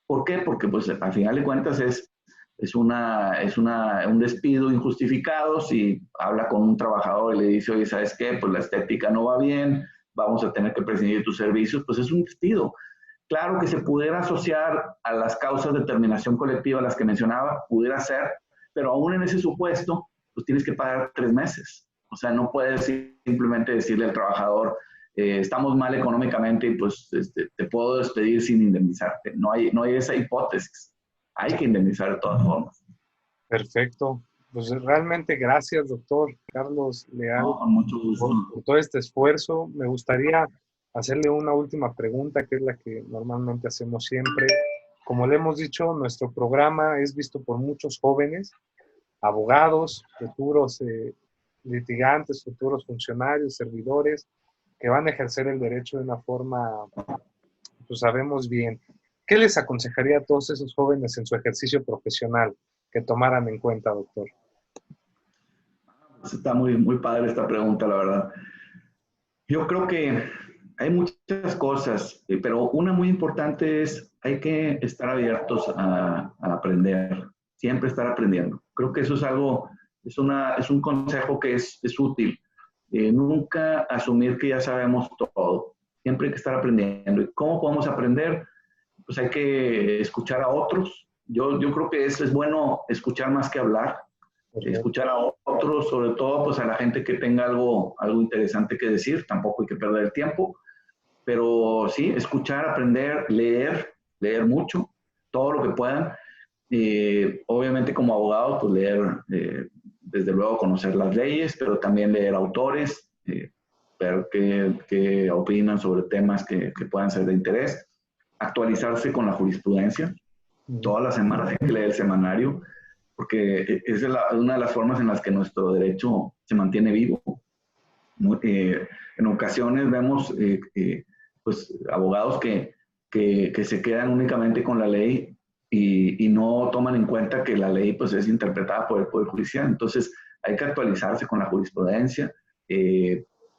Speaker 2: ¿Por qué? Porque pues al final de cuentas es un despido injustificado. Si habla con un trabajador y le dice, oye, ¿sabes qué? Pues la estética no va bien, vamos a tener que prescindir de tus servicios, pues es un despido. Claro que se pudiera asociar a las causas de terminación colectiva, las que mencionaba, pudiera ser, pero aún en ese supuesto, pues tienes que pagar 3 meses. O sea, no puedes simplemente decirle al trabajador, estamos mal económicamente y pues te puedo despedir sin indemnizarte. No hay esa hipótesis. Hay que indemnizar de todas formas.
Speaker 1: Perfecto. Pues realmente gracias, doctor Carlos Leal,
Speaker 2: No, con mucho gusto.
Speaker 1: por todo este esfuerzo. Me gustaría hacerle una última pregunta, que es la que normalmente hacemos siempre. Como le hemos dicho, nuestro programa es visto por muchos jóvenes, abogados, futuros litigantes, futuros funcionarios, servidores, que van a ejercer el derecho de una forma, pues sabemos bien. ¿Qué les aconsejaría a todos esos jóvenes en su ejercicio profesional que tomaran en cuenta, doctor?
Speaker 2: Está muy padre esta pregunta, la verdad. Yo creo que hay muchas cosas, pero una muy importante es hay que estar abiertos a aprender, siempre estar aprendiendo. Creo que eso es algo, es un consejo que es útil. Nunca asumir que ya sabemos todo, siempre hay que estar aprendiendo. ¿Y cómo podemos aprender? Pues hay que escuchar a otros. Yo creo que es bueno escuchar más que hablar. Escuchar a otros, sobre todo pues a la gente que tenga algo interesante que decir, tampoco hay que perder el tiempo, pero sí, escuchar, aprender, leer mucho, todo lo que puedan. Obviamente como abogado, pues leer, desde luego conocer las leyes, pero también leer autores, ver qué opinan sobre temas que puedan ser de interés, actualizarse con la jurisprudencia. Todas las semanas hay que leer el semanario, porque es una de las formas en las que nuestro derecho se mantiene vivo. En ocasiones vemos pues, abogados que se quedan únicamente con la ley y no toman en cuenta que la ley pues, es interpretada por el Poder Judicial. Entonces hay que actualizarse con la jurisprudencia,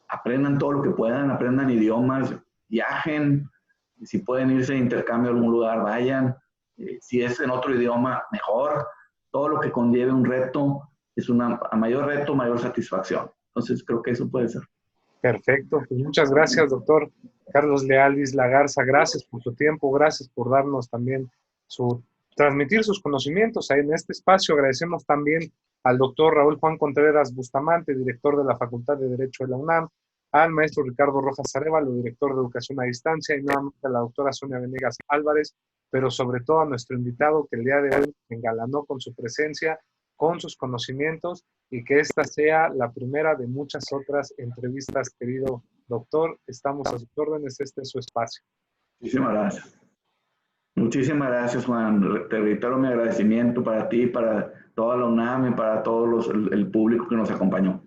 Speaker 2: aprendan todo lo que puedan, aprendan idiomas, viajen, si pueden irse de intercambio a algún lugar, vayan, si es en otro idioma, mejor. Todo lo que conlleve un reto es a mayor reto, mayor satisfacción. Entonces, creo que eso puede ser.
Speaker 1: Perfecto. Pues muchas gracias, doctor Carlos Leal Isla Garza. Gracias por su tiempo, gracias por darnos también transmitir sus conocimientos ahí en este espacio. Agradecemos también al doctor Raúl Juan Contreras Bustamante, director de la Facultad de Derecho de la UNAM, al maestro Ricardo Rojas Arévalo, director de Educación a Distancia, y nuevamente a la doctora Sonia Venegas Álvarez, pero sobre todo a nuestro invitado que el día de hoy engalanó con su presencia, con sus conocimientos, y que esta sea la primera de muchas otras entrevistas, querido doctor. Estamos a sus órdenes, este es su espacio.
Speaker 2: Muchísimas gracias. Muchísimas gracias, Juan. Te reitero mi agradecimiento para ti, para toda la UNAM y para todo el público que nos acompañó.